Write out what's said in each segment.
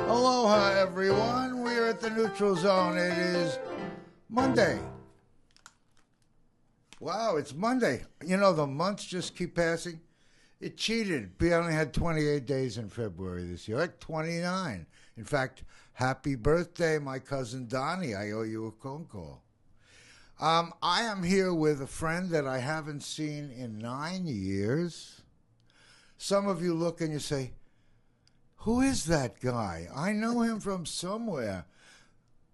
Aloha, everyone. We're at the neutral zone. It is Monday. Wow, it's Monday. You know, the months just keep passing. It cheated. We only had 28 days in February this year, like 29. In fact, happy birthday, my cousin Donnie. I owe you a phone call. I am here with a friend that I haven't seen in 9 years. Some of you look and you say, who is that guy? I know him from somewhere.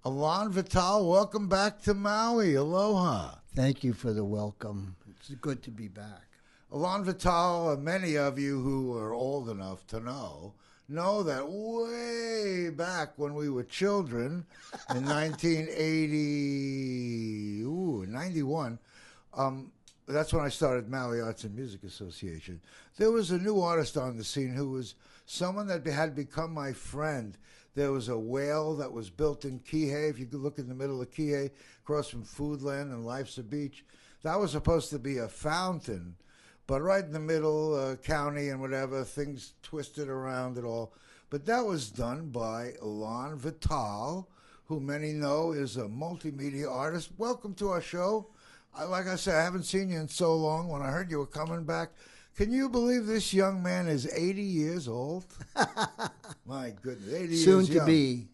Elan Vital, welcome back to Maui. Aloha. Thank you for the welcome. It's good to be back. Elan Vital, many of you who are old enough to know that way back when we were children in 91, that's when I started Maui Arts and Music Association. There was a new artist on the scene who was someone that had become my friend. There was a whale that was built in Kihei. If you could look in the middle of Kihei, across from Foodland and Life's a Beach, that was supposed to be a fountain. But right in the middle, county and whatever, things twisted around it all. But that was done by Elan Vital, who many know is a multimedia artist. Welcome to our show. Like I said, I haven't seen you in so long. When I heard you were coming back, can you believe this young man is 80 years old? My goodness, 80 Soon years to young. be.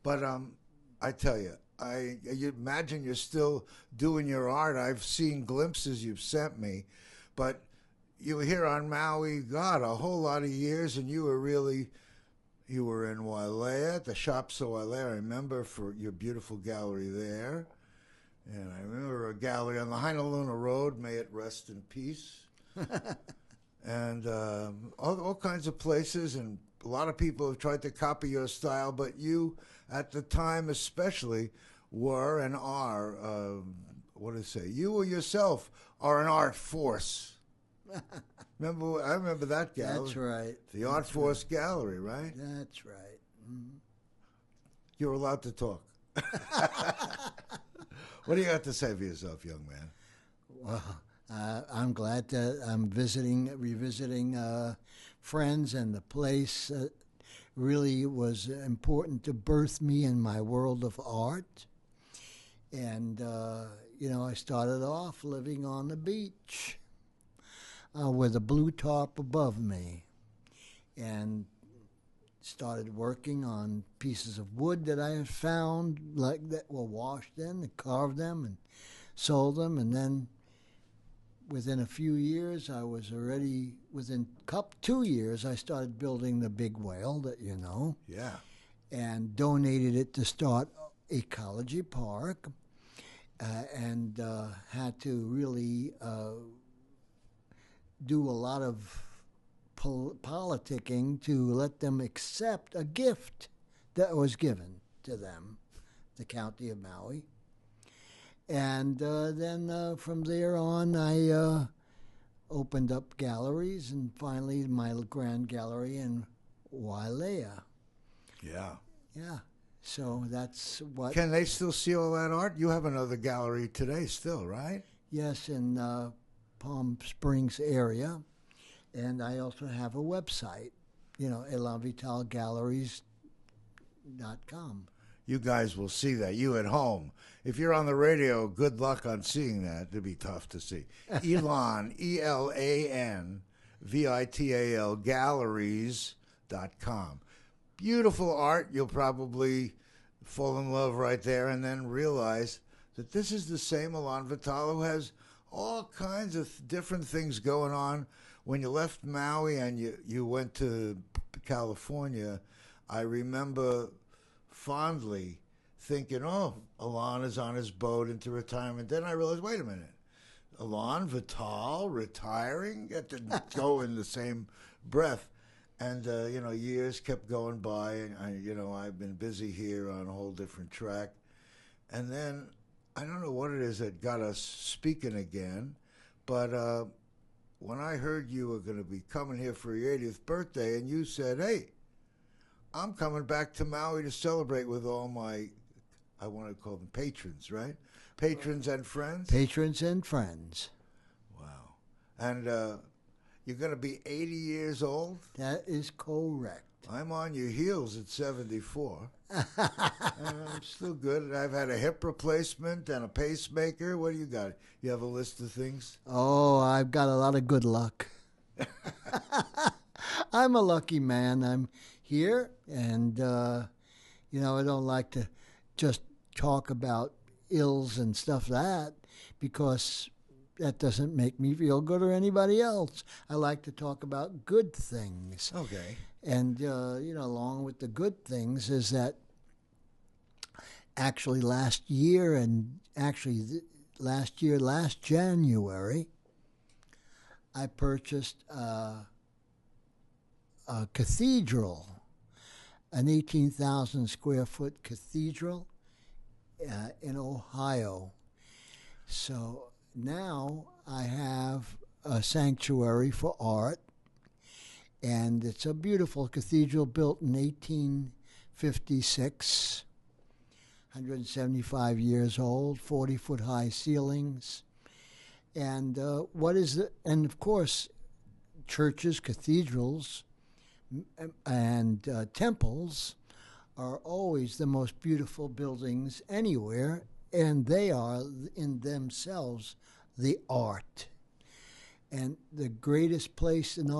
But I tell you, you imagine you're still doing your art. I've seen glimpses you've sent me. But you were here on Maui, God, a whole lot of years, and you were in Wailea, at the Shops of Wailea. I remember for your beautiful gallery there. And I remember a gallery on the Honolulu Road, may it rest in peace. And all kinds of places, and a lot of people have tried to copy your style, but you, at the time especially, were and are, you yourself are an art force. I remember that gallery. That's right. The Art Force Gallery, right? That's right. Mm-hmm. You're allowed to talk. What do you got to say for yourself, young man? Well, I'm glad that I'm revisiting friends, and the place really was important to birth me in my world of art. And, I started off living on the beach with a blue tarp above me, and started working on pieces of wood that I had found, like that were washed in, and carved them and sold them. And then within a few years, within 2 years, I started building the big whale that you know. Yeah. And donated it to start Ecology Park, and had to really do a lot of politicking to let them accept a gift that was given to them, the County of Maui. And then from there on, I opened up galleries, and finally my grand gallery in Wailea. Yeah. Yeah. So that's what... Can they still see all that art? You have another gallery today still, right? Yes, in Palm Springs area. And I also have a website, elanvitalgalleries.com. You guys will see that, you at home. If you're on the radio, good luck on seeing that. It'll be tough to see. Elan, ELAN, VITAL, galleries.com. Beautiful art. You'll probably fall in love right there and then realize that this is the same Elan Vital who has all kinds of different things going on. When you left Maui and you went to California, I remember fondly thinking, oh, Elan is on his boat into retirement. Then I realized, wait a minute, Elan Vital retiring? That didn't go in the same breath. And, years kept going by, and I've been busy here on a whole different track. And then, I don't know what it is that got us speaking again, but when I heard you were going to be coming here for your 80th birthday, and you said, hey, I'm coming back to Maui to celebrate with all my, I want to call them patrons, right? Patrons and friends? Patrons and friends. Wow. And you're going to be 80 years old? That is correct. I'm on your heels at 74. And I'm still good. I've had a hip replacement and a pacemaker. What do you got? You have a list of things? Oh, I've got a lot of good luck. I'm a lucky man. I'm here, and I don't like to just talk about ills and stuff like that because that doesn't make me feel good or anybody else. I like to talk about good things. Okay. And, along with the good things is that actually last January, I purchased a cathedral, an 18,000 square foot cathedral in Ohio. So now I have a sanctuary for art, and it's a beautiful cathedral built in 1856, 175 years old, 40-foot high ceilings. And and of course, churches, cathedrals, and temples are always the most beautiful buildings anywhere, and they are in themselves the art. And the greatest place an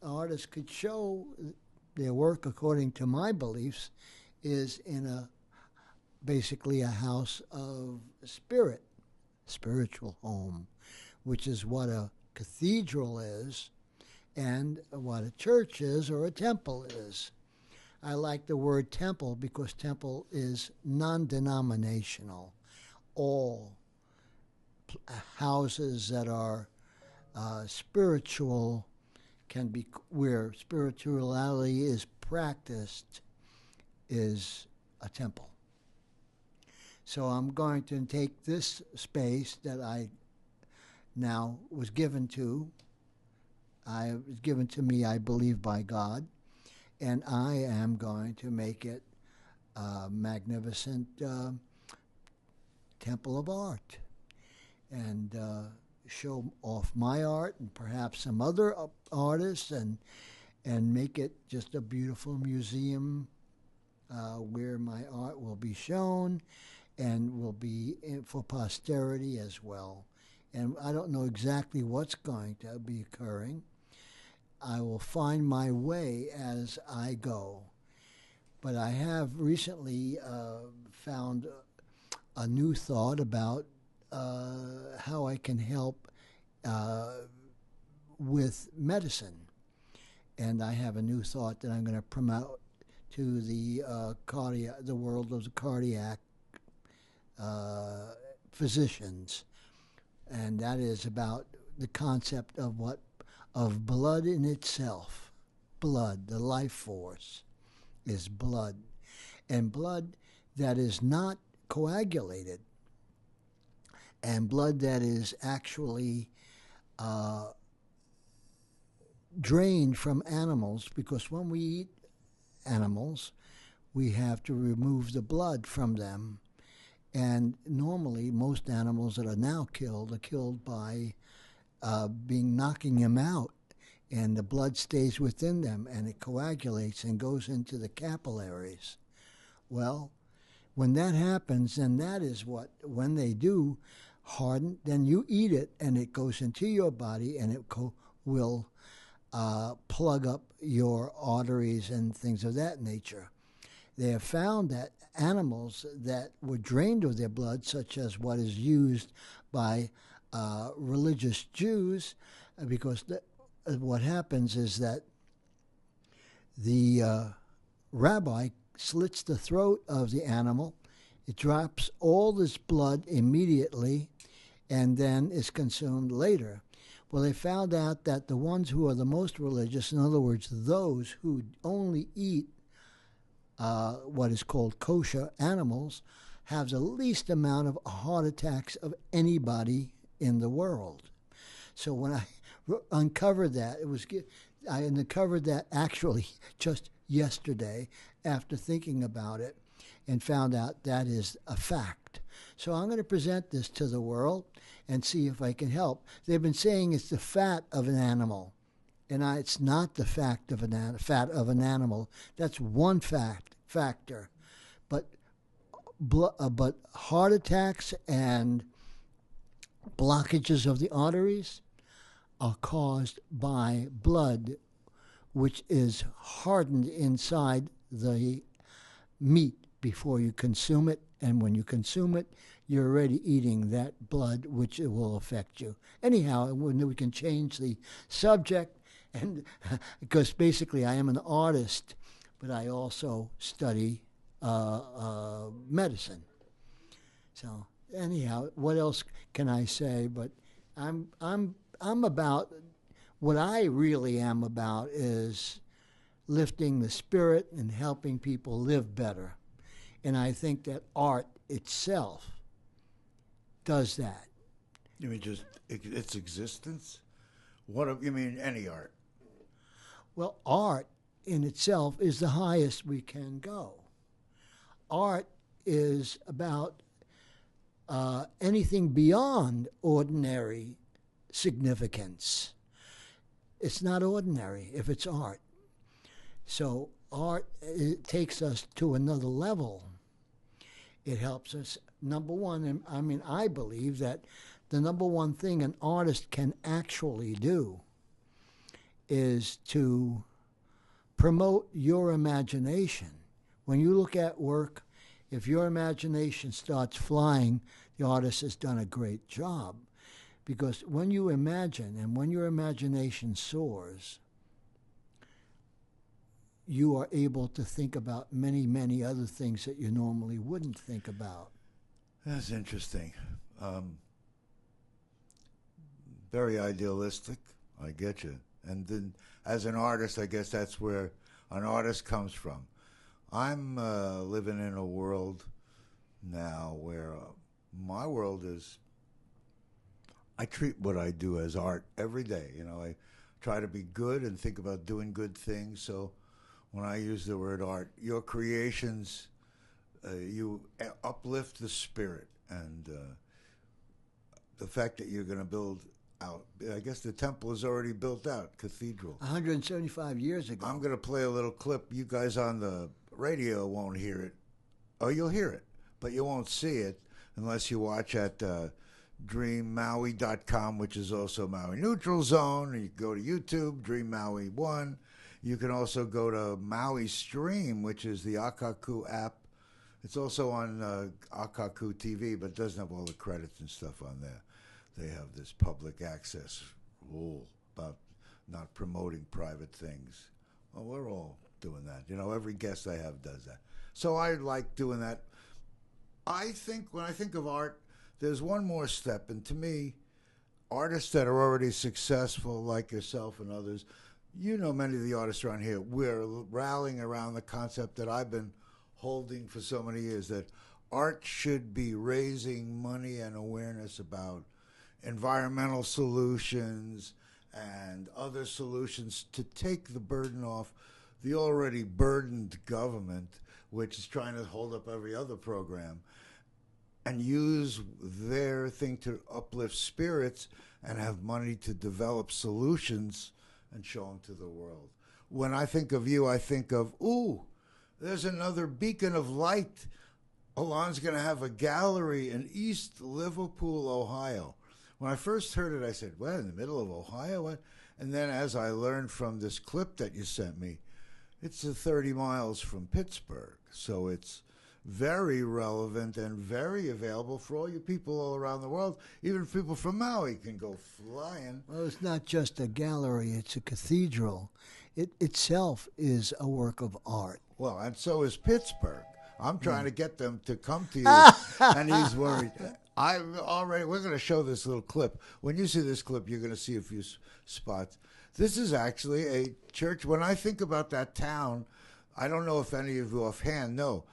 artist could show their work, according to my beliefs, is in basically a house of spiritual home, which is what a cathedral is and what a church is or a temple is. I like the word temple because temple is non-denominational. All houses that are spiritual can be where spirituality is practiced is a temple. So I'm going to take this space that I now was given to me, I believe, by God, and I am going to make it a magnificent temple of art and show off my art and perhaps some other artists and make it just a beautiful museum where my art will be shown and will be for posterity as well. And I don't know exactly what's going to be occurring. I will find my way as I go. But I have recently found a new thought about how I can help with medicine. And I have a new thought that I'm going to promote to the world of the cardiac physicians. And that is about the concept of blood in itself. Blood, the life force, is blood. And blood that is not coagulated. And blood that is actually drained from animals, because when we eat animals, we have to remove the blood from them. And normally, most animals that are now killed are killed by knocking them out, and the blood stays within them, and it coagulates and goes into the capillaries. Well, when that happens, and that is when they do harden, then you eat it, and it goes into your body, and it will plug up your arteries and things of that nature. They have found that animals that were drained of their blood, such as what is used by religious Jews, because what happens is that the rabbi slits the throat of the animal, it drops all this blood immediately, and then is consumed later. Well, they found out that the ones who are the most religious, in other words, those who only eat what is called kosher animals, have the least amount of heart attacks of anybody in the world. So when I uncovered that, I uncovered that actually just yesterday after thinking about it, and found out that is a fact. So I'm going to present this to the world and see if I can help. They've been saying it's the fat of an animal And it's not the fat of an animal. That's one factor. But but heart attacks and blockages of the arteries are caused by blood, which is hardened inside the meat before you consume it. And when you consume it, you're already eating that blood, which it will affect you. Anyhow, we can change the subject, and because basically I am an artist, but I also study medicine. So anyhow, what else can I say? But I'm about, what I really am about is lifting the spirit and helping people live better. And I think that art itself does that. You mean just its existence? What you mean any art? Well, art in itself is the highest we can go. Art is about anything beyond ordinary significance. It's not ordinary if it's art. So art, it takes us to another level. It helps us, number one, and I mean, I believe that the number one thing an artist can actually do is to promote your imagination. When you look at work, if your imagination starts flying, the artist has done a great job. Because when you imagine and when your imagination soars, you are able to think about many, many other things that you normally wouldn't think about. That's interesting. Very idealistic. I get you. And then, as an artist, I guess that's where an artist comes from. I'm living in a world now where my world is, I treat what I do as art every day. You know, I try to be good and think about doing good things. So when I use the word art, your creations, you uplift the spirit. And the fact that you're going to build out, I guess the temple is already built out, cathedral. 175 years ago. I'm going to play a little clip. You guys on the radio won't hear it. Oh, you'll hear it, but you won't see it unless you watch at DreamMaui.com, which is also Maui Neutral Zone. You can go to YouTube, Dream Maui 1. You can also go to Maui Stream, which is the Akaku app. It's also on Akaku TV, but it doesn't have all the credits and stuff on there. They have this public access rule about not promoting private things. Well, we're all doing that. You know, every guest I have does that. So I like doing that. I think when I think of art, there's one more step. And to me, artists that are already successful, like yourself and others, you know, many of the artists around here, we're rallying around the concept that I've been holding for so many years, that art should be raising money and awareness about environmental solutions and other solutions to take the burden off the already burdened government, which is trying to hold up every other program, and use their thing to uplift spirits and have money to develop solutions and show them to the world. When I think of you, I think of, ooh, there's another beacon of light. Elan's going to have a gallery in East Liverpool, Ohio. When I first heard it, I said, what, in the middle of Ohio? What? And then as I learned from this clip that you sent me, it's 30 miles from Pittsburgh. So it's very relevant and very available for all you people all around the world. Even people from Maui can go flying. Well, it's not just a gallery, it's a cathedral. It itself is a work of art. Well, and so is Pittsburgh. I'm trying to get them to come to you, and he's worried. We're going to show this little clip. When you see this clip, you're going to see a few spots. This is actually a church. When I think about that town, I don't know if any of you offhand know,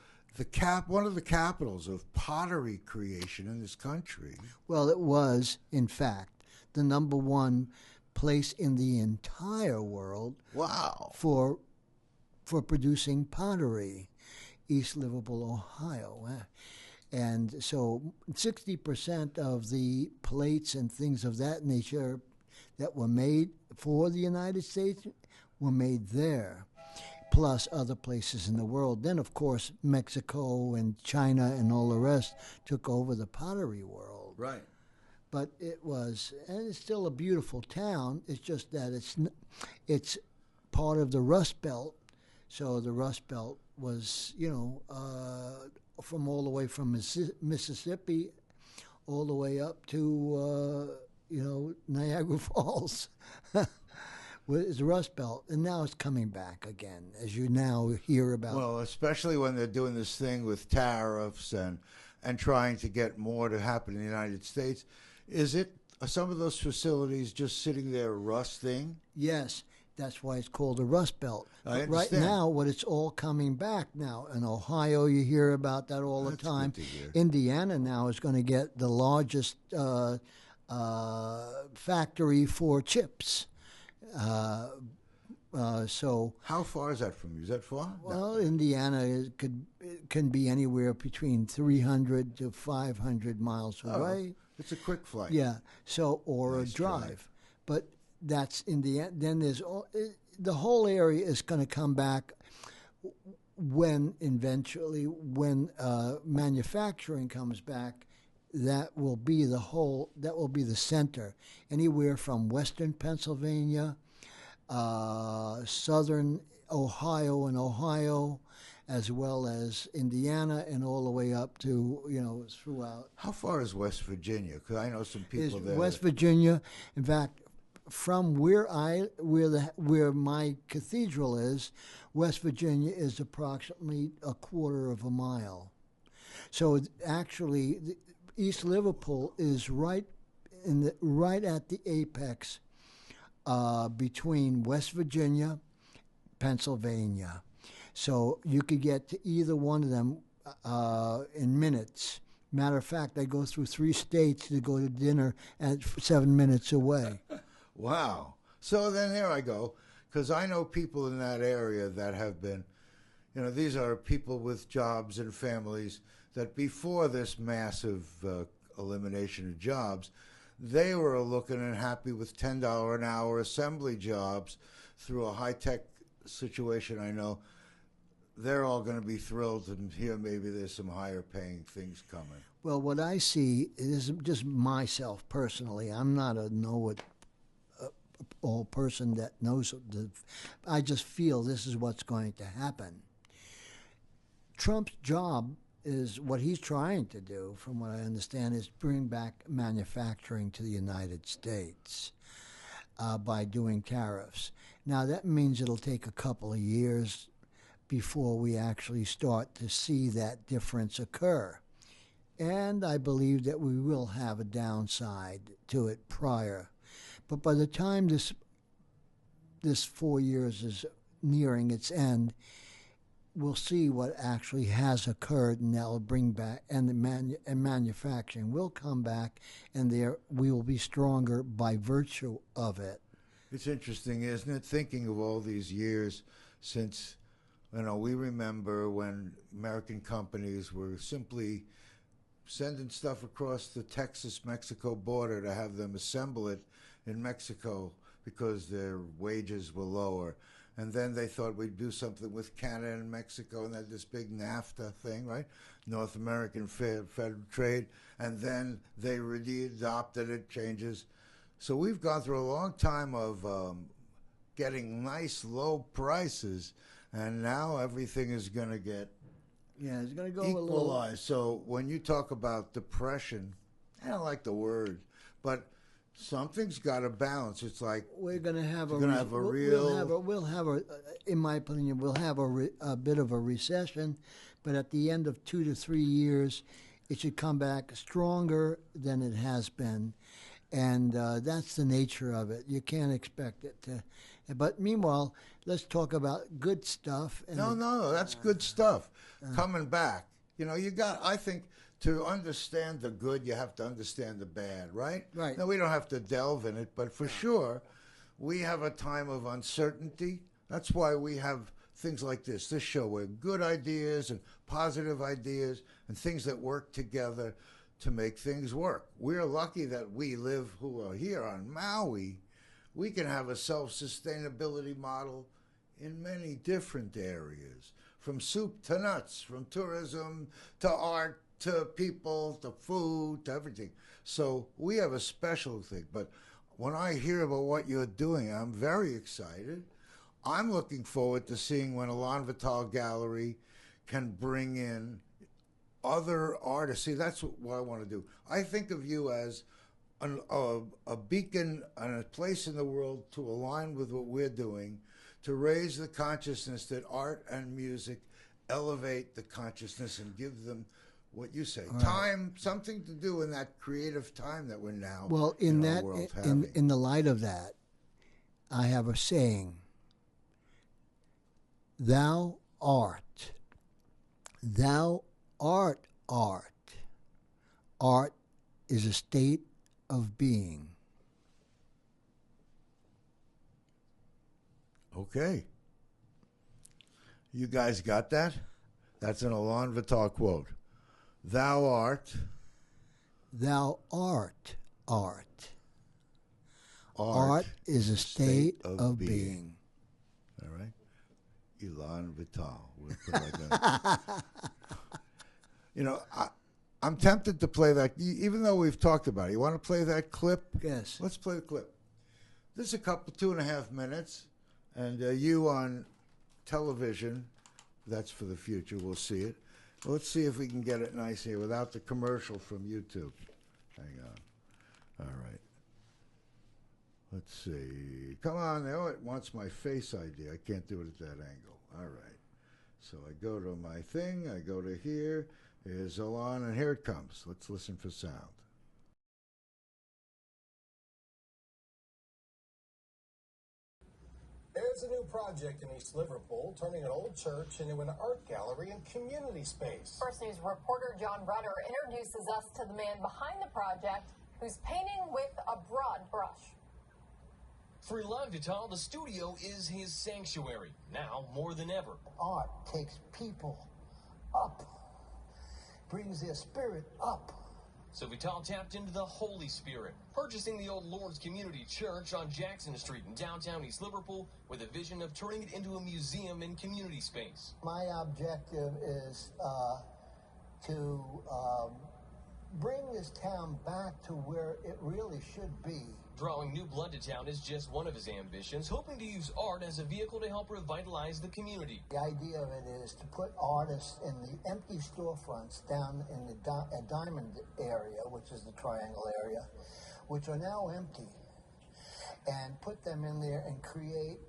one of the capitals of pottery creation in this country. Well, it was, in fact, the number one place in the entire world. Wow. For producing pottery, East Liverpool, Ohio. And so 60% of the plates and things of that nature that were made for the United States were made there, plus other places in the world. Then, of course, Mexico and China and all the rest took over the pottery world. Right. But it was, and it's still a beautiful town. It's just that it's part of the Rust Belt. So the Rust Belt was, from all the way from Mississippi, all the way up to, Niagara Falls. It's the Rust Belt, and now it's coming back again, as you now hear about. Well, especially when they're doing this thing with tariffs and trying to get more to happen in the United States. Are some of those facilities just sitting there rusting? Yes, that's why it's called the Rust Belt. I But right understand. now, what it's all coming back now. In Ohio, you hear about that all That's the time. good to hear. Indiana now is going to get the largest factory for chips. So, How far is that from you? Is that far? well, Indiana can be anywhere between 300 to 500 miles away. It's a quick flight. Yeah. So, or Nice a drive. But that's Indiana. Then there's the whole area is going to come back when manufacturing comes back. That will be the center. Anywhere from western Pennsylvania, southern Ohio, as well as Indiana, and all the way up to, throughout. How far is West Virginia? Because I know some people there. West Virginia, in fact, from where my cathedral is, West Virginia is approximately a quarter of a mile. So actually, East Liverpool is right at the apex between West Virginia, Pennsylvania. So you could get to either one of them in minutes. Matter of fact, I go through 3 states to go to dinner at 7 minutes away. Wow. So then there I go, because I know people in that area that have been, these are people with jobs and families that before this massive elimination of jobs, they were looking and happy with $10 an hour assembly jobs through a high-tech situation. I know they're all going to be thrilled to hear maybe there's some higher paying things coming. Well, what I see is just myself personally. I'm not a know-it-all person that knows. I just feel this is what's going to happen. Trump's job is what he's trying to do, from what I understand, is bring back manufacturing to the United States by doing tariffs. Now, that means it'll take a couple of years before we actually start to see that difference occur. And I believe that we will have a downside to it prior. But by the time this 4 years is nearing its end, we'll see what actually has occurred, and that will bring back, and manufacturing will come back, and we will be stronger by virtue of it. It's interesting, isn't it? Thinking of all these years since, we remember when American companies were simply sending stuff across the Texas-Mexico border to have them assemble it in Mexico because their wages were lower. And then they thought we'd do something with Canada and Mexico, and they had this big NAFTA thing, right? North American Federal Trade. And then they really adopted it, changes. So we've gone through a long time of getting nice low prices, and now everything is going to get It's going to go equalized. So when you talk about depression, I don't like the word, but something's got to balance. It's like we're going to have in my opinion, we'll have a bit of a recession, but at the end of 2 to 3 years, it should come back stronger than it has been, and that's the nature of it. You can't expect it to. But meanwhile, let's talk about good stuff. No, that's good stuff. Coming back, I think, to understand the good, you have to understand the bad, right? Right. Now, we don't have to delve in it, but for sure, we have a time of uncertainty. That's why we have things like this show, where good ideas and positive ideas and things that work together to make things work. We're lucky that we live, who are here on Maui, we can have a self-sustainability model in many different areas, from soup to nuts, from tourism to art to people to food to everything. So we have a special thing. But when I hear about what you're doing, I'm very excited. I'm looking forward to seeing when Elan Vital Gallery can bring in other artists. See, that's what I want to do. I think of you as a beacon and a place in the world to align with what we're doing, to raise the consciousness that art and music elevate the consciousness and give them what you say, right. time, something to do in that creative time that we're now well in our world having. In the light of that, I have a saying: thou art art. Art is a state of being. Okay. You guys got that? That's an Elan Vital quote. Thou art. Art. Art is a state of being. All right. Elan Vital. We'll put like that. You know, I'm tempted to play that, even though we've talked about it. You want to play that clip? Yes. Let's play the clip. This is a couple, 2.5 minutes, and you on television, that's for the future, we'll see it. Let's see if we can get it nice here without the commercial from YouTube. Hang on. All right. Let's see. Come on. Oh, it wants my face ID. I can't do it at that angle. All right. So I go to my thing. I go to here. Here's Elan, and here it comes. Let's listen for sound. There's a new project in East Liverpool, turning an old church into an art gallery and community space. First News reporter John Rudder introduces us to the man behind the project, who's painting with a broad brush. For Elan Vital, the studio is his sanctuary, now more than ever. Art takes people up, brings their spirit up. So Vital tapped into the Holy Spirit, purchasing the old Lord's Community Church on Jackson Street in downtown East Liverpool with a vision of turning it into a museum and community space. My objective is to bring this town back to where it really should be. Drawing new blood to town is just one of his ambitions, hoping to use art as a vehicle to help revitalize the community. The idea of it is to put artists in the empty storefronts down in the Diamond area, which is the triangle area, which are now empty, and put them in there and create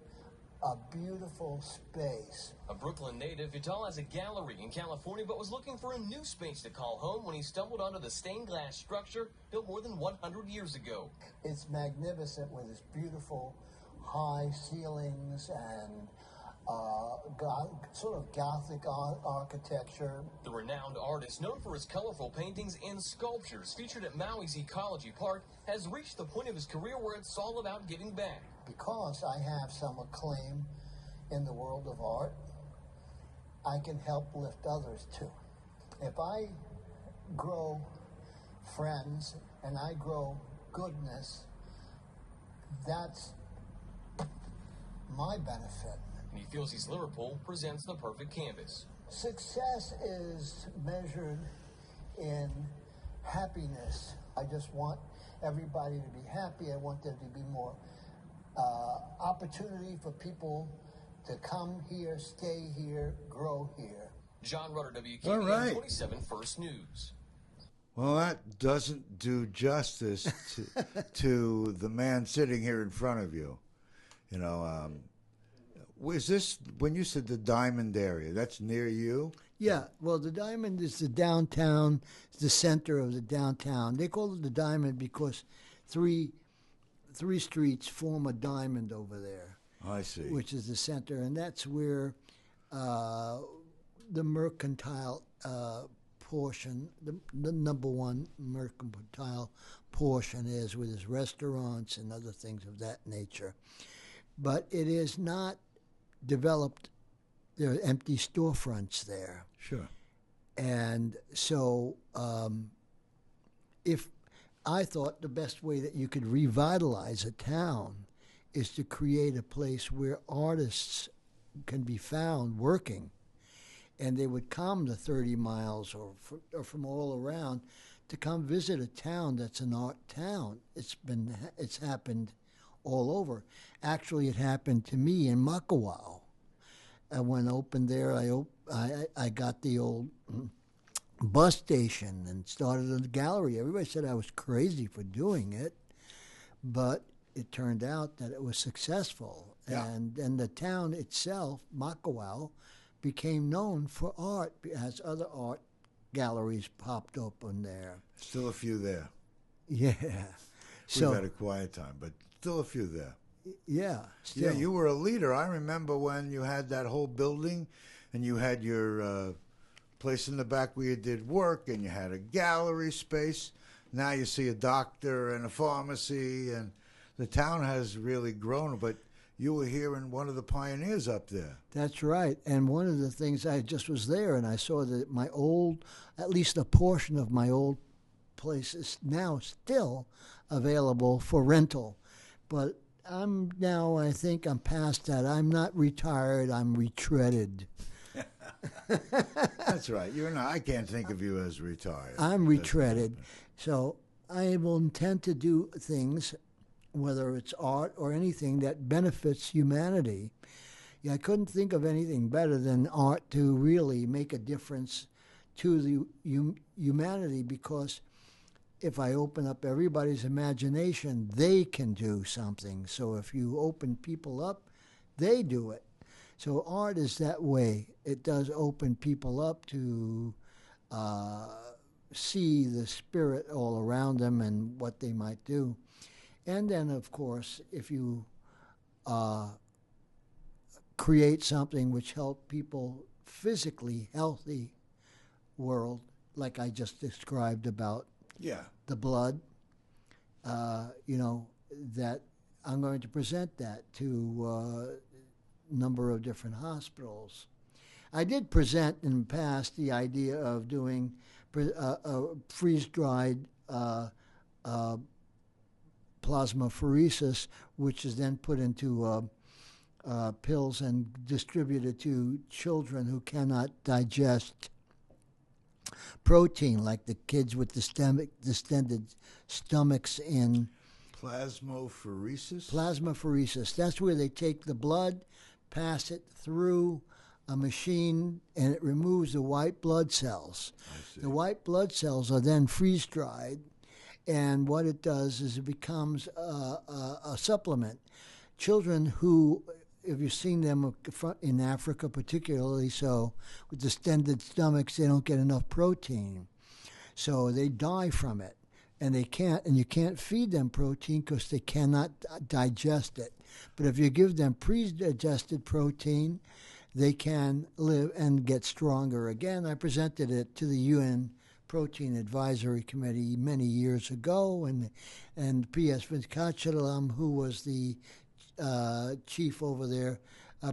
a beautiful space. A Brooklyn native, Vital has a gallery in California, but was looking for a new space to call home when he stumbled onto the stained glass structure built more than 100 years ago. It's magnificent with its beautiful high ceilings and sort of Gothic architecture. The renowned artist, known for his colorful paintings and sculptures featured at Maui's Ecology Park, has reached the point of his career where it's all about giving back. Because I have some acclaim in the world of art, I can help lift others too. If I grow friends and I grow goodness, that's my benefit. And he feels East Liverpool presents the perfect canvas. Success is measured in happiness. I just want everybody to be happy. I want there to be more opportunity for people to come here, stay here, grow here. John Rudder, WKBN right. 27 First News. Well, that doesn't do justice to the man sitting here in front of you. You know, was this, when you said the Diamond area, that's near you? Yeah, well, the Diamond is the downtown, it's the center of the downtown. They call it the Diamond because three streets form a diamond over there. I see. Which is the center, and that's where the mercantile portion, the number one mercantile portion is, with its restaurants and other things of that nature. But it is not developed. There are empty storefronts there. Sure. And so if I thought the best way that you could revitalize a town is to create a place where artists can be found working, and they would come to 30 miles or from all around to come visit a town that's an art town. It's happened all over. Actually, it happened to me in Makawao. When I opened there, I got the old bus station and started a gallery. Everybody said I was crazy for doing it, but it turned out that it was successful. Yeah. And the town itself, Makawao, became known for art, as other art galleries popped up on there. Still a few there. Yeah. We've had a quiet time, but still a few there. Yeah. Still. Yeah, you were a leader. I remember when you had that whole building and you had your place in the back where you did work and you had a gallery space. Now you see a doctor and a pharmacy, and the town has really grown, but you were here and one of the pioneers up there. That's right. And one of the things, I just was there and I saw that my old, at least a portion of my old place is now still available for rental. But I think I'm past that. I'm not retired, I'm retreaded. That's right. You're not. I can't think of you as retired. I'm retreaded. So I will intend to do things, whether it's art or anything that benefits humanity. Yeah, I couldn't think of anything better than art to really make a difference to the humanity, because if I open up everybody's imagination, they can do something. So if you open people up, they do it. So art is that way. It does open people up to see the spirit all around them and what they might do. And then, of course, if you create something which helps people physically healthy world, like I just described about the blood, that I'm going to present that to a number of different hospitals. I did present in the past the idea of doing freeze-dried plasmapheresis, which is then put into pills and distributed to children who cannot digest protein, like the kids with distended stomachs in Plasmapheresis? Plasmapheresis. That's where they take the blood, pass it through a machine, and it removes the white blood cells. The white blood cells are then freeze-dried, and what it does is it becomes a supplement. Children who, if you've seen them in Africa particularly so, with distended stomachs, they don't get enough protein. So they die from it. And you can't feed them protein because they cannot digest it. But if you give them pre-digested protein, they can live and get stronger again. I presented it to the UN Protein Advisory Committee many years ago, and P.S. Venkatachalam, who was the chief over there,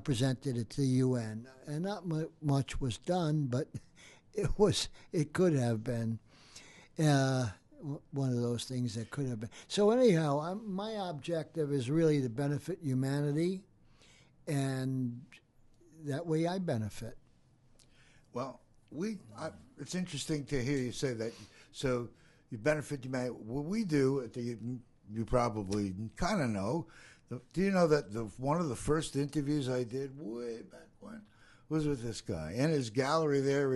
presented it to the UN. And not much was done, but it could have been one of those things that could have been. So anyhow, my objective is really to benefit humanity, and that way I benefit. Well, it's interesting to hear you say that. So you benefit humanity. What we do, you probably kind of know. Do you know that one of the first interviews I did way back when was with this guy in his gallery there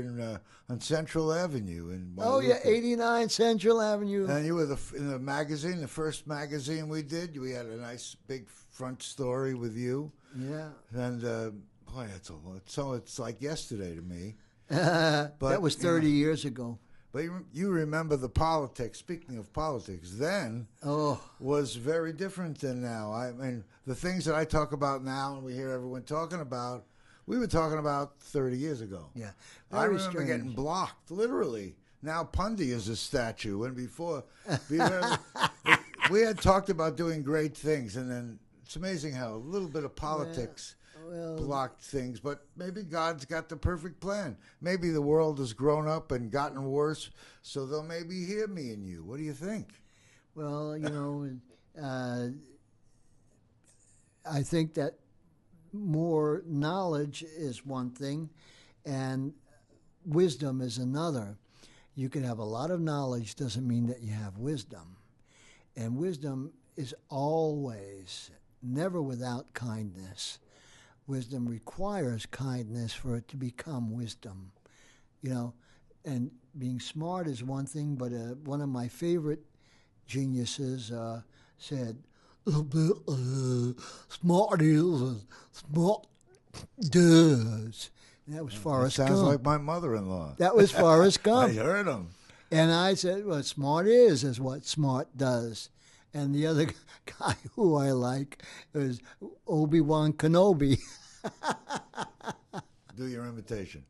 on Central Avenue in Maui-The. 89 Central Avenue. And you were in the magazine, the first magazine we did. We had a nice big front story with you. Yeah. And boy, it's like yesterday to me. But that was 30 years ago. But you remember the politics. Speaking of politics, then was very different than now. I mean, the things that I talk about now and we hear everyone talking about, we were talking about 30 years ago. Yeah. I remember getting blocked, literally. Now Pundy is a statue, and before we had talked about doing great things, and then it's amazing how a little bit of politics blocked things. But maybe God's got the perfect plan. Maybe the world has grown up and gotten worse, so they'll maybe hear me and you. What do you think? Well, I think that more knowledge is one thing, and wisdom is another. You can have a lot of knowledge, doesn't mean that you have wisdom. And wisdom is always, never without kindness. Wisdom requires kindness for it to become wisdom. You know, and being smart is one thing, but one of my favorite geniuses said, smart is, smart does. And that was Forrest Gump. Sounds like my mother-in-law. That was Forrest Gump. I heard him. And I said, what smart is what smart does. And the other guy who I like is Obi-Wan Kenobi. Do your imitation.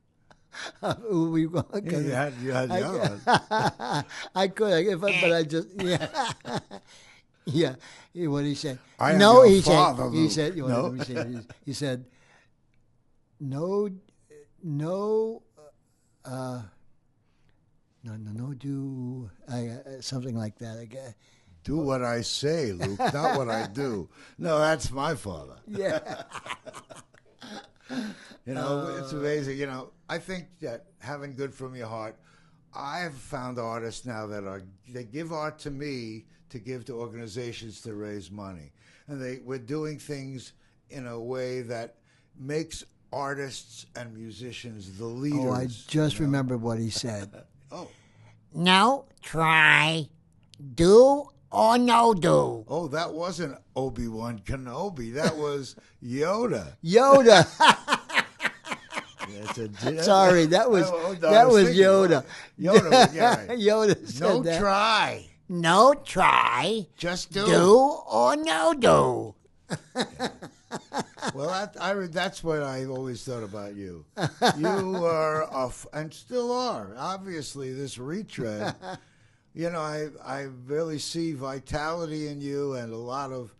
Obi-Wan Kenobi. Yeah, you had the other one. I could, but I just, yeah. Yeah. What did he say? I am no, your he father, said, Luke. he said, No? let me see, he said, no, do something like that again. Do what I say, Luke, not what I do. No, that's my father. Yeah. You know, it's amazing. You know, I think that having good from your heart, I've found artists now that they give art to me to give to organizations to raise money. And we're doing things in a way that makes artists and musicians the leaders. Oh, I just remembered what he said. Oh. No, try, do or no do. Oh, that wasn't Obi-Wan Kenobi. That was Yoda. Yoda. Sorry, that was Yoda. Yoda, yeah. Yoda said No that. try. No try, Just do. do or no do. Well, that's what I always thought about you. You are, and still are, obviously, this retread. You know, I really see vitality in you and a lot of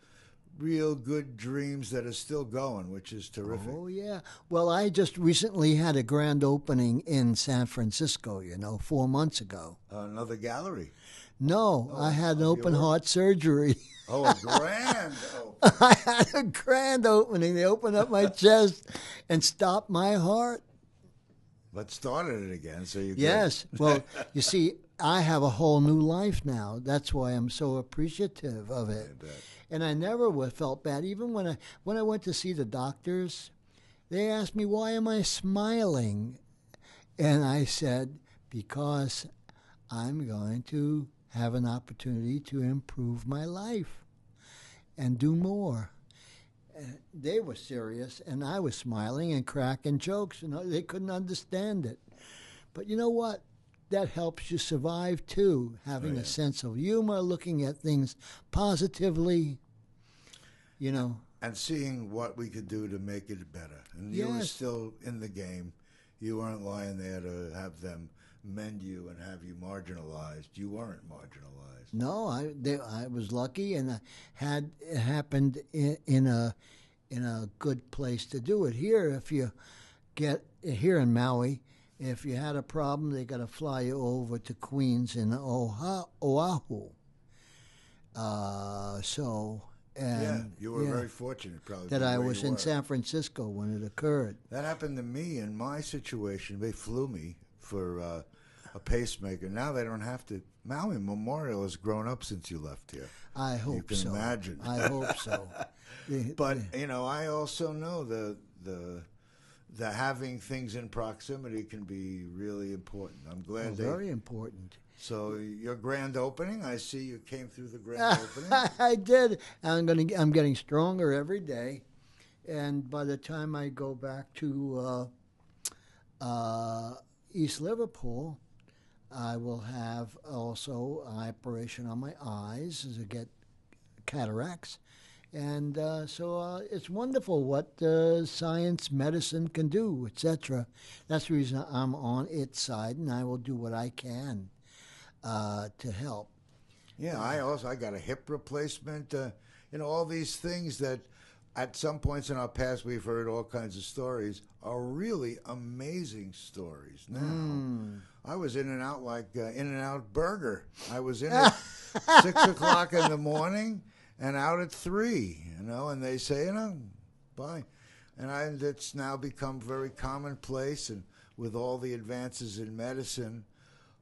real good dreams that are still going, which is terrific. Oh, yeah. Well, I just recently had a grand opening in San Francisco, 4 months ago. Another gallery. No, I had an open heart surgery. Oh, a grand I had a grand opening. They opened up my chest and stopped my heart. But started it again, so you Yes. Well, you see, I have a whole new life now. That's why I'm so appreciative of it. I bet. And I never felt bad. Even when I went to see the doctors, they asked me, why am I smiling? And I said, because I'm going to have an opportunity to improve my life and do more. And they were serious, and I was smiling and cracking jokes. They couldn't understand it. But you know what? That helps you survive, too, having a sense of humor, looking at things positively, And seeing what we could do to make it better. And you were still in the game. You weren't lying there to have them mend you and have you marginalized. You weren't marginalized. No, I was lucky, and it happened in a good place to do it. Here, here in Maui, if you had a problem, they got to fly you over to Queens in Oahu. You were very fortunate, probably. That I was in San Francisco when it occurred. That happened to me in my situation. They flew me for a pacemaker. Now they don't have to. Maui Memorial has grown up since you left here. I hope so. You can imagine. I hope so. But I also know the having things in proximity can be really important. I'm glad very important. So your grand opening, I see you came through the grand opening. I did. I'm getting stronger every day, and by the time I go back to East Liverpool, I will have also an operation on my eyes to get cataracts. And so it's wonderful what science, medicine can do, etc. That's the reason I'm on its side, and I will do what I can to help. Yeah, I got a hip replacement. All these things that at some points in our past we've heard all kinds of stories are really amazing stories now. I was in and out like In-N-Out Burger. I was in at 6 o'clock in the morning, and out at 3, and they say, bye. And it's now become very commonplace, and with all the advances in medicine,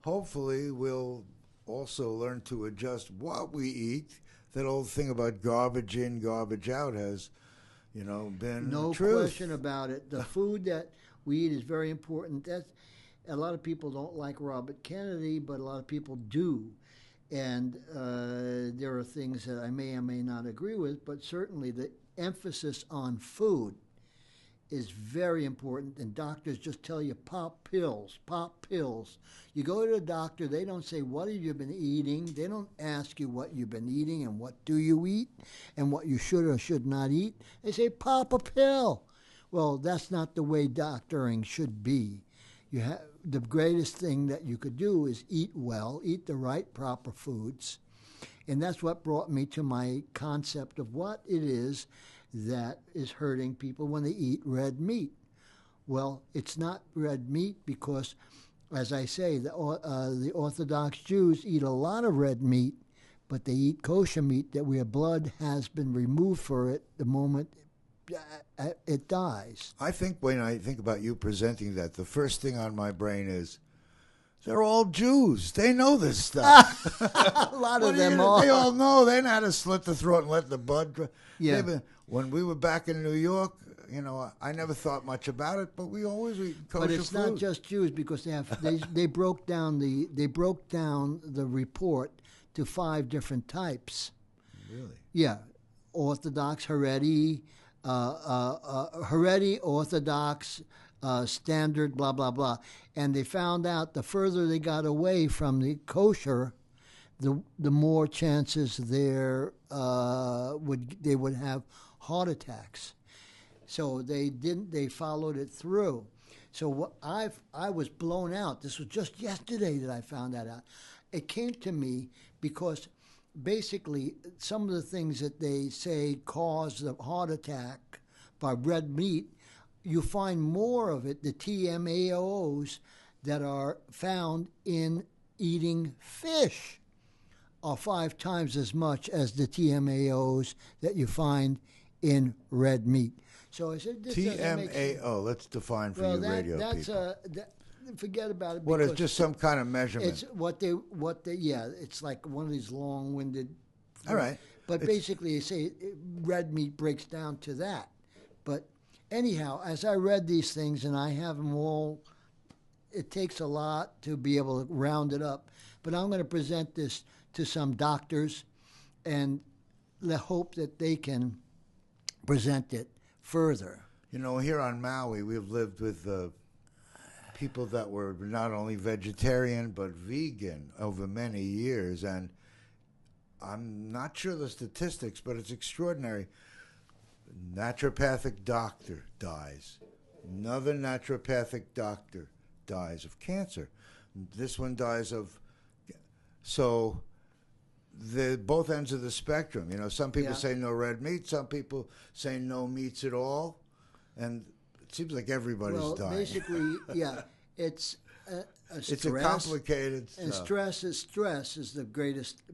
hopefully we'll also learn to adjust what we eat. That old thing about garbage in, garbage out has, been No truth. question about it. The food that we eat is very important. A lot of people don't like Robert Kennedy, but a lot of people do. And there are things that I may or may not agree with, but certainly the emphasis on food is very important. And doctors just tell you, pop pills, pop pills. You go to the doctor, they don't say, what have you been eating? They don't ask you what you've been eating and what do you eat and what you should or should not eat. They say, pop a pill. Well, that's not the way doctoring should be. The greatest thing that you could do is eat well, eat the right, proper foods. And that's what brought me to my concept of what it is that is hurting people when they eat red meat. Well, it's not red meat because, as I say, the Orthodox Jews eat a lot of red meat, but they eat kosher meat where blood has been removed for it the moment it dies. I think when I think about you presenting that, the first thing on my brain is, they're all Jews. They know this stuff. A lot of them are. They all know. They know how to slit the throat and let the blood. Yeah. When we were back in New York, I never thought much about it, but we always eat kosher But it's food. not just Jews because they broke down the report to 5 different types. Really? Yeah, Orthodox, Haredi, Orthodox, standard, blah blah blah, and they found out the further they got away from the kosher, the more chances they would have heart attacks. So they didn't. They followed it through. So I was blown out. This was just yesterday that I found that out. It came to me because basically some of the things that they say cause the heart attack by red meat, you find more of it, the TMAOs that are found in eating fish are 5 times as much as the TMAOs that you find in red meat. So I said, this TMAO, let's define for you radio people. Forget about it. What is just some kind of measurement? It's it's like one of these long-winded. All right. But basically, they say red meat breaks down to that. But anyhow, as I read these things, and I have them all, it takes a lot to be able to round it up. But I'm going to present this to some doctors and hope that they can present it further. Here on Maui, we've lived with people that were not only vegetarian but vegan over many years, and I'm not sure the statistics, but it's extraordinary. Naturopathic doctor dies. Another naturopathic doctor dies of cancer. This one dies of... So, both ends of the spectrum. Some people say no red meat. Some people say no meats at all. And it seems like everybody's dying. Well, basically, it's it's a complicated stuff. And stress is the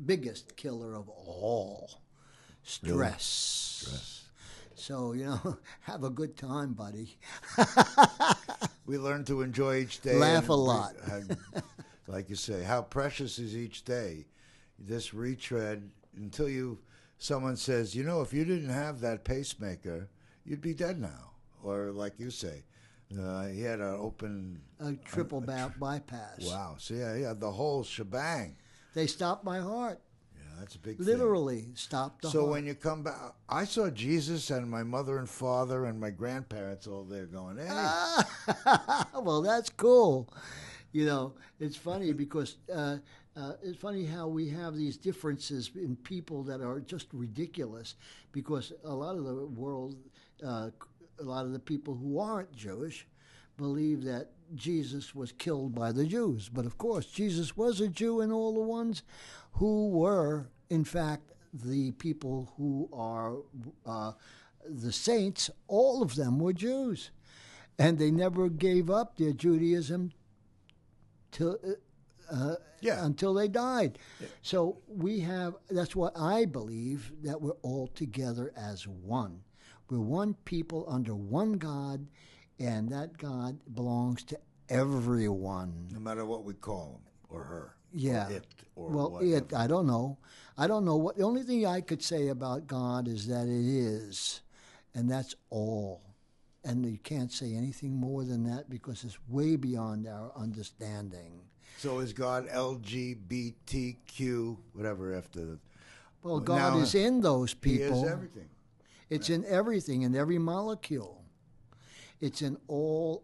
biggest killer of all. Stress. Really? Stress. So, have a good time, buddy. We learn to enjoy each day. Laugh a lot. Like you say, how precious is each day? This retread, until someone says, if you didn't have that pacemaker, you'd be dead now. Or like you say, he had a triple bypass. Wow. So yeah, the whole shebang. They stopped my heart. Yeah, that's a big thing. Literally stopped the heart. So when you come back, I saw Jesus and my mother and father and my grandparents all there going, hey. Well, that's cool. It's funny because it's funny how we have these differences in people that are just ridiculous, because a lot of the world, a lot of the people who aren't Jewish believe that Jesus was killed by the Jews. But of course, Jesus was a Jew, and all the ones who were, in fact, the people who are the saints, all of them were Jews. And they never gave up their Judaism Yeah. until they died. So that's what I believe, that we're all together as one. We're one people under one God, and that God belongs to everyone. No matter what we call him or her. Yeah. Or it or Well, whatever. I don't know. I don't know what. The only thing I could say about God is that it is, and that's all. And you can't say anything more than that because it's way beyond our understanding. So is God LGBTQ, whatever after the... Well, God now, is in those people. He is everything. It's in everything, in every molecule. It's in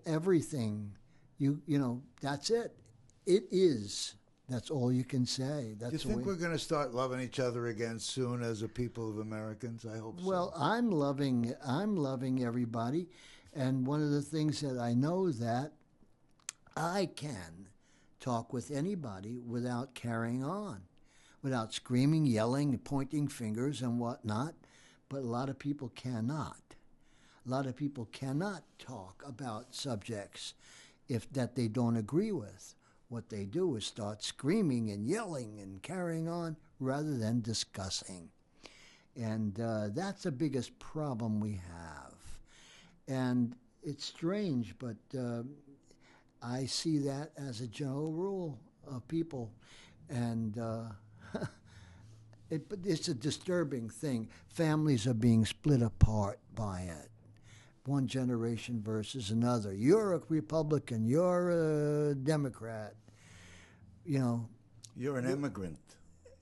everything. You know, that's it. It is. That's all you can say. Do you think we're going to start loving each other again soon as a people of Americans? I hope so. Well, I'm loving everybody, and one of the things that I know that I can talk with anybody without carrying on, without screaming, yelling, pointing fingers and whatnot. But a lot of people cannot. A lot of people cannot talk about subjects that they don't agree with. What they do is start screaming and yelling and carrying on rather than discussing. And that's the biggest problem we have. And it's strange, but I see that as a general rule of people. And it's a disturbing thing. Families are being split apart by it. One generation versus another. You're a Republican. You're a Democrat. You know. You're an immigrant.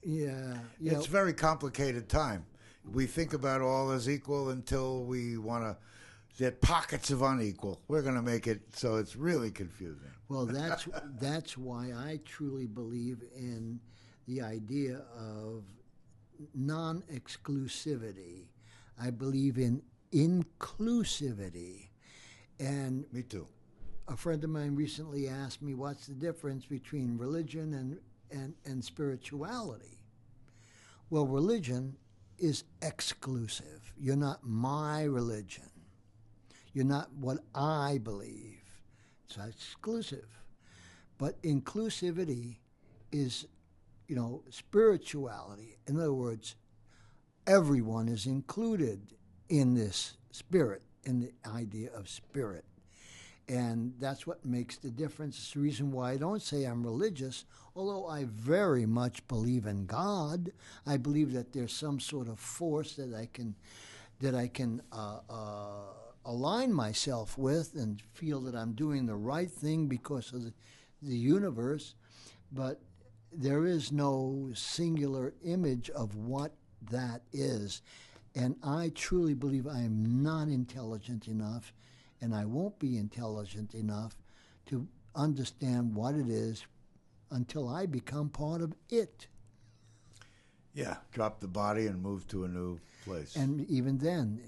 Yeah. It's a very complicated time. We think about all as equal until we want to get pockets of unequal. We're going to make it so it's really confusing. Well, that's why I truly believe in the idea of non-exclusivity. I believe in inclusivity. And me too. A friend of mine recently asked me, what's the difference between religion and spirituality? Well, religion is exclusive. You're not my religion. You're not what I believe. It's exclusive. But inclusivity is, spirituality. In other words, everyone is included in this spirit, in the idea of spirit. And that's what makes the difference. It's the reason why I don't say I'm religious, although I very much believe in God. I believe that there's some sort of force that I can align myself with and feel that I'm doing the right thing because of the universe. But there is no singular image of what that is. And I truly believe I am not intelligent enough, and I won't be intelligent enough to understand what it is until I become part of it. Yeah, drop the body and move to a new place. And even then,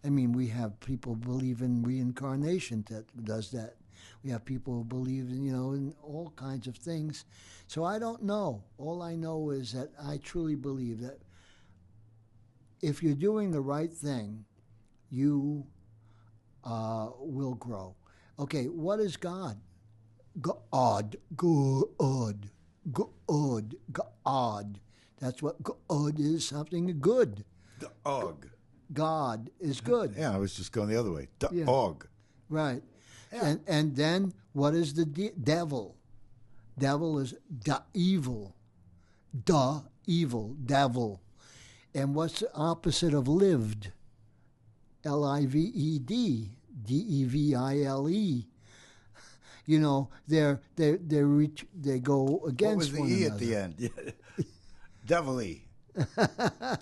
I mean, we have people who believe in reincarnation that does that. We have people who believe in, in all kinds of things. So I don't know. All I know is that I truly believe that if you're doing the right thing, you will grow. Okay, what is God? God. That's what God is, something good. God is good. Yeah, I was just going the other way. Og. Right. Yeah. And then what is the devil? Devil is evil. Evil, devil. And what's the opposite of lived? Lived, Devile. They go against one another. What was the E at the end? Devil-y.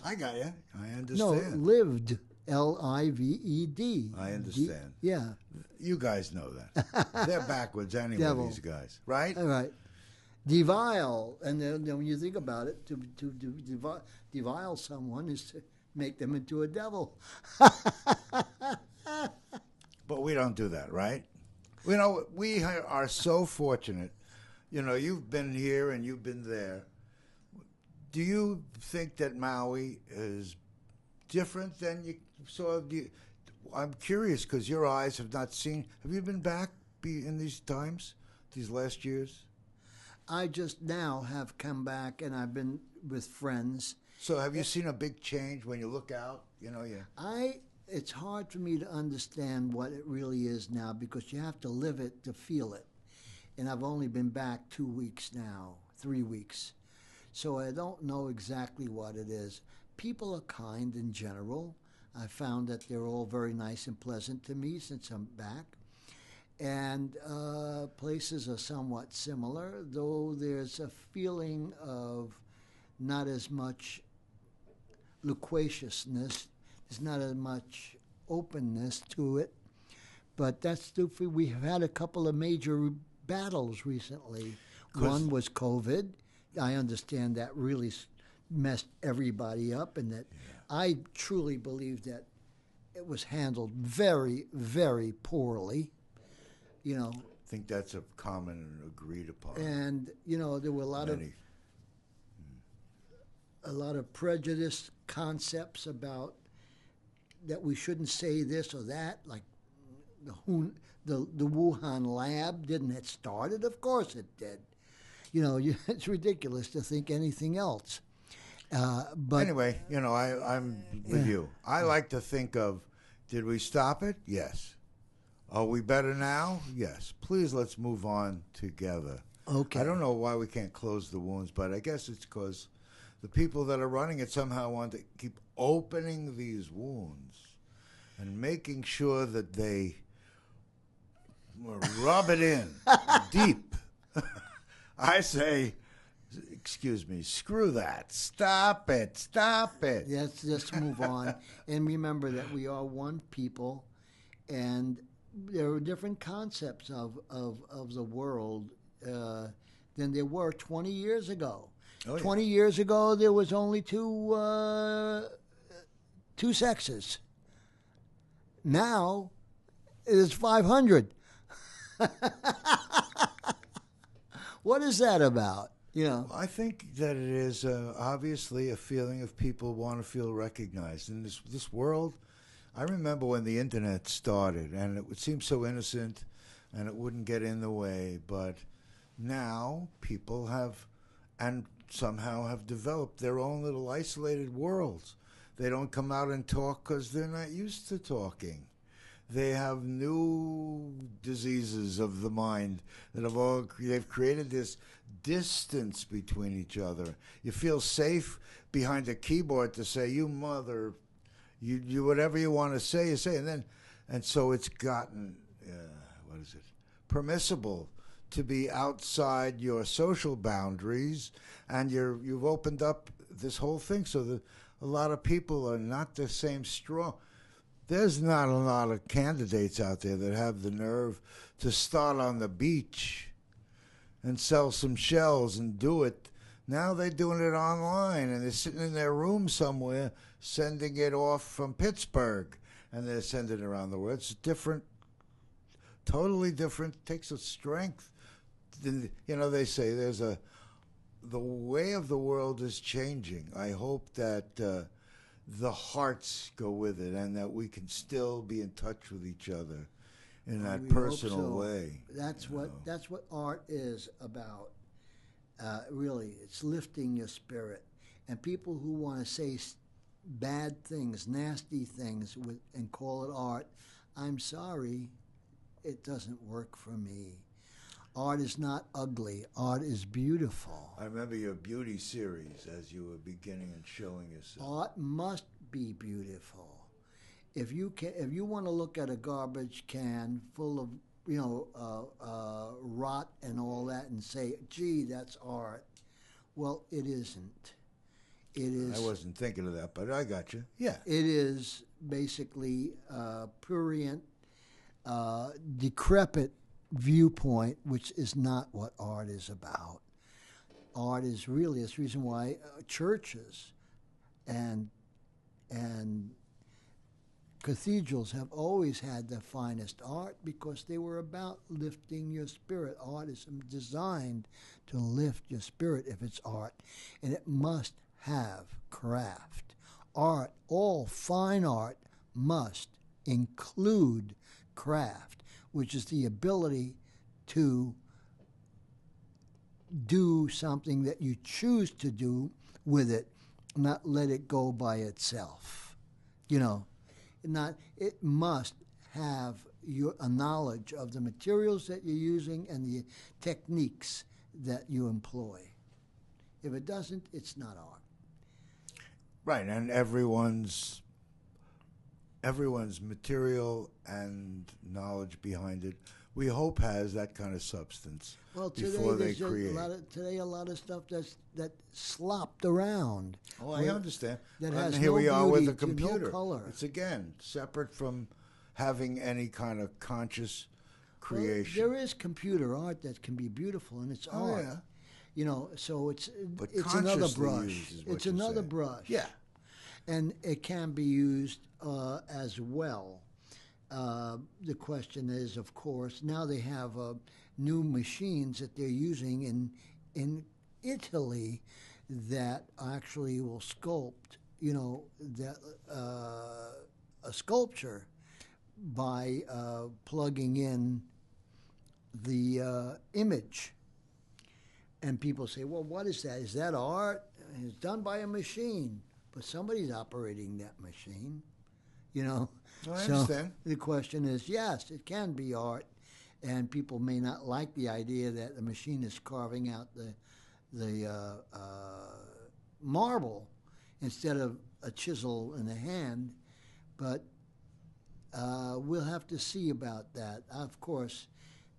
I got you. I understand. No, lived. Lived. I understand. Yeah. You guys know that. They're backwards anyway, Devil. these guys. Right? All right. Devile. And then when you think about it, to devile someone is to make them into a devil. But we don't do that, right? We are so fortunate. You've been here and you've been there. Do you think that Maui is different than you saw? I'm curious because your eyes have not seen. Have you been back in these times these last years? I just now have come back, and I've been with friends. So have you seen a big change when you look out? You know, It's hard for me to understand what it really is now because you have to live it to feel it. And I've only been back 2 weeks now, 3 weeks. So I don't know exactly what it is. People are kind in general. I found that they're all very nice and pleasant to me since I'm back. And places are somewhat similar, though there's a feeling of not as much loquaciousness. There's not as much openness to it. But that's stupid. We have had a couple of major battles recently. One was COVID. I understand that really messed everybody up, and that I truly believe that it was handled very, very poorly. You know, I think that's a common and agreed upon. and you know there were a lot of prejudice concepts about that we shouldn't say this or that, like the Wuhan lab didn't it started? Of course it did. You know, it's ridiculous to think anything else. But anyway, you know, I'm with you. I like to think of, did we stop it? Yes. Are we better now? Yes. Please, let's move on together. Okay. I don't know why we can't close the wounds, but I guess it's because the people that are running it somehow want to keep opening these wounds and making sure that they rub it in deep. I say, excuse me, screw that. Stop it. Stop it. Let's just move on. And remember that we are one people, and there are different concepts of the world than there were 20 years ago. Oh, yeah. 20 years ago, there was only two sexes. Now, it is 500. What is that about? You know, I think that it is obviously a feeling of people want to feel recognized in this world. I remember when the internet started, and it would seem so innocent, and it wouldn't get in the way. But now people have, and somehow have developed their own little isolated worlds. They don't come out and talk because they're not used to talking. They have new diseases of the mind that they've created this distance between each other. You feel safe behind a keyboard to say, "You mother," you whatever you want to say, you say, and so it's gotten permissible to be outside your social boundaries, and you've opened up this whole thing so that a lot of people are not the same strong. There's not a lot of candidates out there that have the nerve to start on the beach and sell some shells and do it. Now they're doing it online, and they're sitting in their room somewhere sending it off from Pittsburgh, and they're sending it around the world. It's different, totally different. It takes a strength. You know, they say the way of the world is changing. I hope that the hearts go with it, and that we can still be in touch with each other in that we personal hope so. way. That's what art is about. Really, it's lifting your spirit. And people who want to say bad things, nasty things, and call it art, I'm sorry, it doesn't work for me. Art is not ugly. Art is beautiful. I remember your beauty series as you were beginning and showing yourself. Art must be beautiful. If you want to look at a garbage can full of rot and all that and say, "Gee, that's art," well, it isn't. It is. I wasn't thinking of that, but I got you. Yeah. It is basically prurient, decrepit viewpoint, which is not what art is about. Art is really, it's the reason why churches and cathedrals have always had the finest art, because they were about lifting your spirit. Art is designed to lift your spirit if it's art, and it must have craft. Art, all fine art, must include craft, which is the ability to do something that you choose to do with it, not let it go by itself. You know, it must have a knowledge of the materials that you're using and the techniques that you employ. If it doesn't, it's not art. Right, and everyone's material and knowledge behind it, we hope, has that kind of substance before they create. A lot of stuff that slopped around. Oh, I understand. That and has here no we are with beauty a computer. no color. It's again separate from having any kind of conscious Well, creation. there is computer art that can be beautiful, and it's art. Yeah. You know, so it's But another consciously brush. used is what It's you're another saying. brush. Yeah. And it can be used as well. The question is, of course, now they have new machines that they're using in Italy that actually will sculpt, you know, a sculpture by plugging in the image. And people say, well, what is that? Is that art? It's done by a machine, but somebody's operating that machine, you know. I So understand. the question is, yes, it can be art, and people may not like the idea that the machine is carving out the marble instead of a chisel in a hand, but we'll have to see about that. Of course,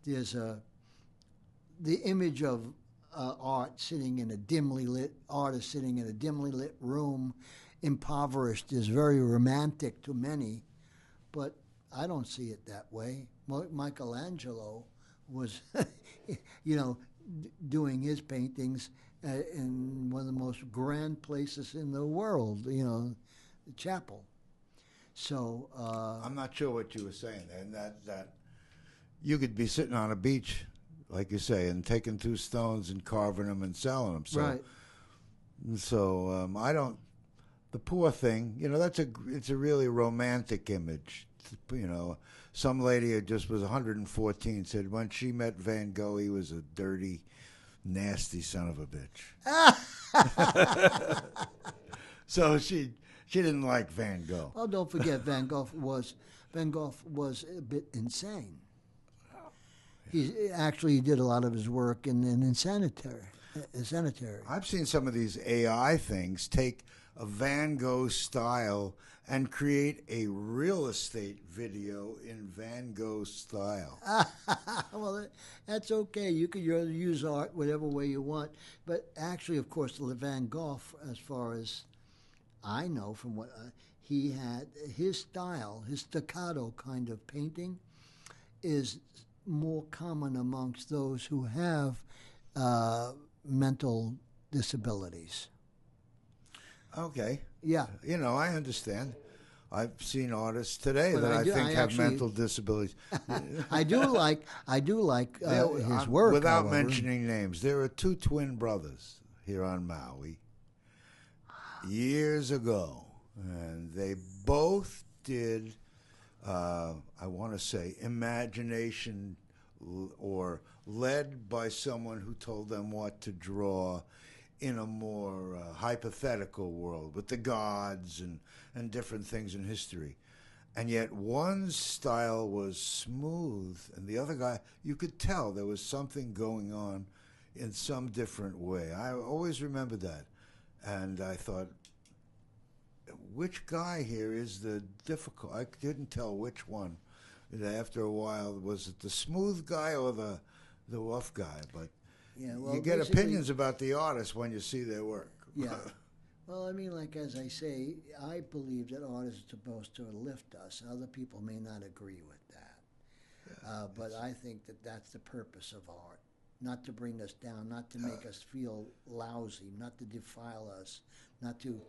there's the image of artist sitting in a dimly lit room, impoverished, is very romantic to many, but I don't see it that way. Michelangelo was, you know, doing his paintings in one of the most grand places in the world, you know, the chapel. So I'm not sure what you were saying, and that you could be sitting on a beach, like you say, and taking two stones and carving them and selling them. So, right. So I don't. The poor thing, you know, it's a really romantic image. You know, some lady who just was 114 said when she met Van Gogh, he was a dirty, nasty son of a bitch. So she didn't like Van Gogh. Well, don't forget Van Gogh was a bit insane. He did a lot of his work in a sanitary. I've seen some of these AI things take a Van Gogh style and create a real estate video in Van Gogh style. Well, that's okay. You can use art whatever way you want. But actually, of course, Van Gogh, as far as I know from what he had, his style, his staccato kind of painting is more common amongst those who have mental disabilities. Okay. Yeah. You know, I understand. I've seen artists today But that I think have actually- mental disabilities. I do like his work. Without however. mentioning names, there are two twin brothers here on Maui years ago, and they both did, I want to say, imagination or led by someone who told them what to draw in a more hypothetical world with the gods and different things in history. And yet one's style was smooth, and the other guy, you could tell there was something going on in some different way. I always remember that. And I thought, which guy here is the difficult? I couldn't tell which one. After a while, was it the smooth guy or the rough guy? But Yeah, well, you get basically- opinions about the artist when you see their work. Yeah. Well, I mean, like as I say, I believe that art is supposed to lift us. Other people may not agree with that. But I think that that's the purpose of art. Not to bring us down, not to make us feel lousy, not to defile us, not to,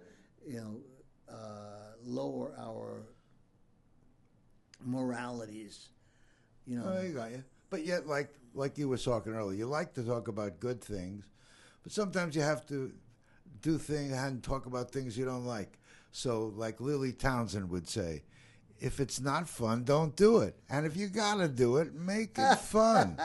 lower our moralities. Oh, you got you. But yet, like you were talking earlier, you like to talk about good things, but sometimes you have to do things and talk about things you don't like. So, like Lily Townsend would say, if it's not fun, don't do it. And if you got to do it, make it fun.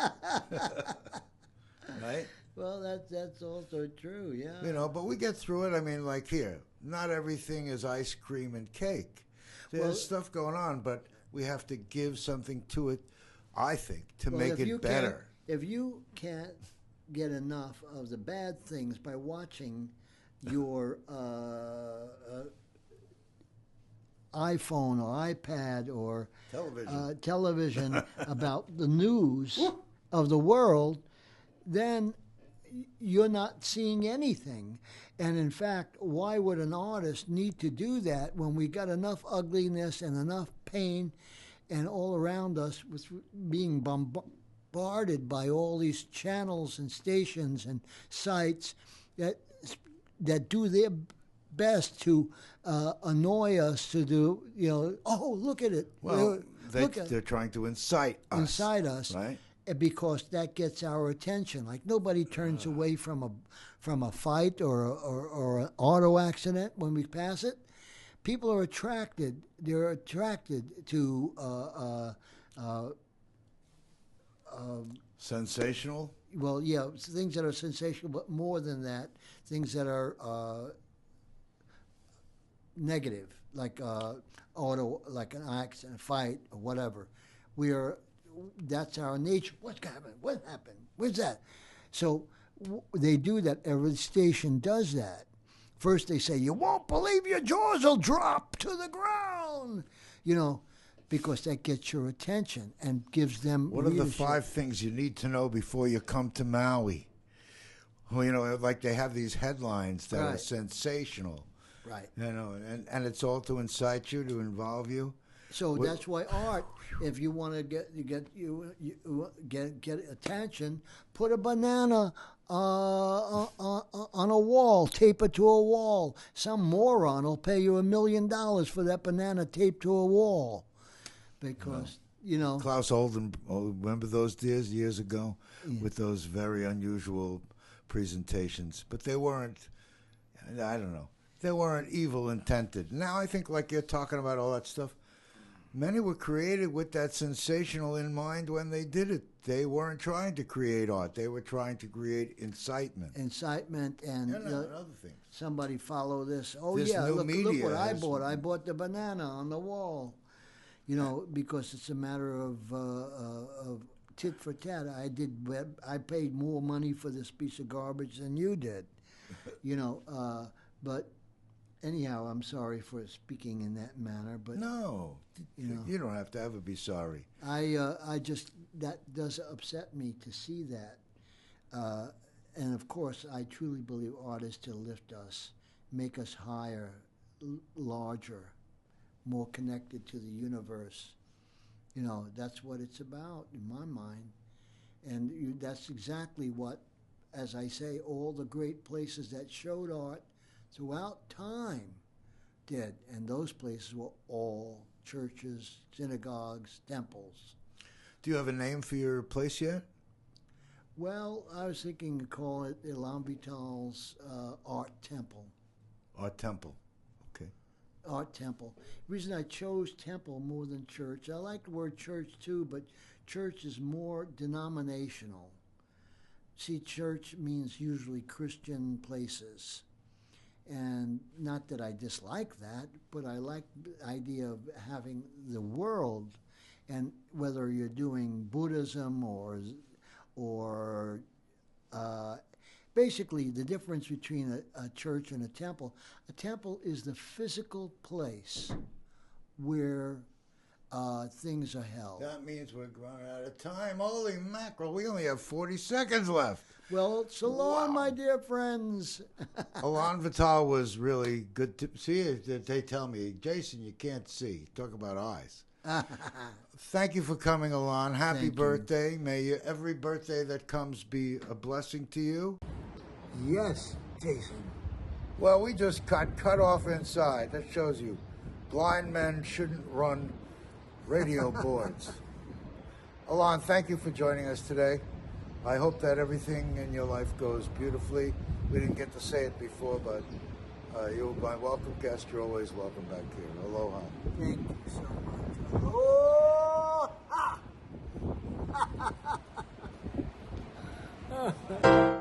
Right? Well, that's also true, yeah. You know, but we get through it. I mean, like here, not everything is ice cream and cake. There's stuff going on, but we have to give something to it, I think, to make it better. If you can't get enough of the bad things by watching your iPhone or iPad or television about the news of the world, then you're not seeing anything. And in fact, why would an artist need to do that when we got enough ugliness and enough pain and all around us with being bombarded by all these channels and stations and sites that do their best to annoy us, to do, oh, look at it. Well, they're trying to incite us. Right? Because that gets our attention. Like nobody turns away from a fight or an auto accident when we pass it. People are attracted. They're attracted to sensational. Well, yeah, things that are sensational, but more than that, things that are negative, like like an accident, a fight, or whatever. That's our nature. What's happened? What happened? Where's that? So they do that. Every station does that. First they say, you won't believe your jaws will drop to the ground. Because that gets your attention and gives them What are the 5 things you need to know before you come to Maui? Well, like they have these headlines that are sensational. Right. And it's all to incite you, to involve you. So that's why art, if you want to get attention, put a banana on a wall, tape it to a wall. Some moron will pay you $1 million for that banana taped to a wall, because Klaus Olden, remember those days years ago with those very unusual presentations, but they weren't. I don't know. They weren't evil intended. Now I think, like you're talking about all that stuff. Many were created with that sensational in mind when they did it. They weren't trying to create art. They were trying to create incitement. Incitement and other things. Somebody follow this. Oh, this look what I bought. I bought the banana on the wall. Because it's a matter of tit for tat. I paid more money for this piece of garbage than you did. But anyhow, I'm sorry for speaking in that manner, but no, you don't have to ever be sorry. I just, that does upset me to see that, and of course, I truly believe art is to lift us, make us higher, larger, more connected to the universe. That's what it's about in my mind, and that's exactly what, as I say, all the great places that showed art throughout time did, and those places were all churches, synagogues, temples. Do you have a name for your place yet? Well, I was thinking to call it Elan Vital's Art Temple. Art Temple, okay. Art Temple. The reason I chose temple more than church, I like the word church too, but church is more denominational. See, church means usually Christian places. And not that I dislike that, but I like the idea of having the world, and whether you're doing Buddhism or basically the difference between a church and a temple. A temple is the physical place where things are held. That means we're running out of time. Holy mackerel, we only have 40 seconds left. Well, so long, my dear friends. Elan Vital was really good to see. They tell me, Jason, you can't see. Talk about eyes. Thank you for coming, Elan. Happy birthday. May every birthday that comes be a blessing to you. Yes, Jason. Well, we just got cut off inside. That shows you blind men shouldn't run radio boards. Elan, thank you for joining us today. I hope that everything in your life goes beautifully. We didn't get to say it before, but you're my welcome guest. You're always welcome back here. Aloha. Thank you so much. Aloha!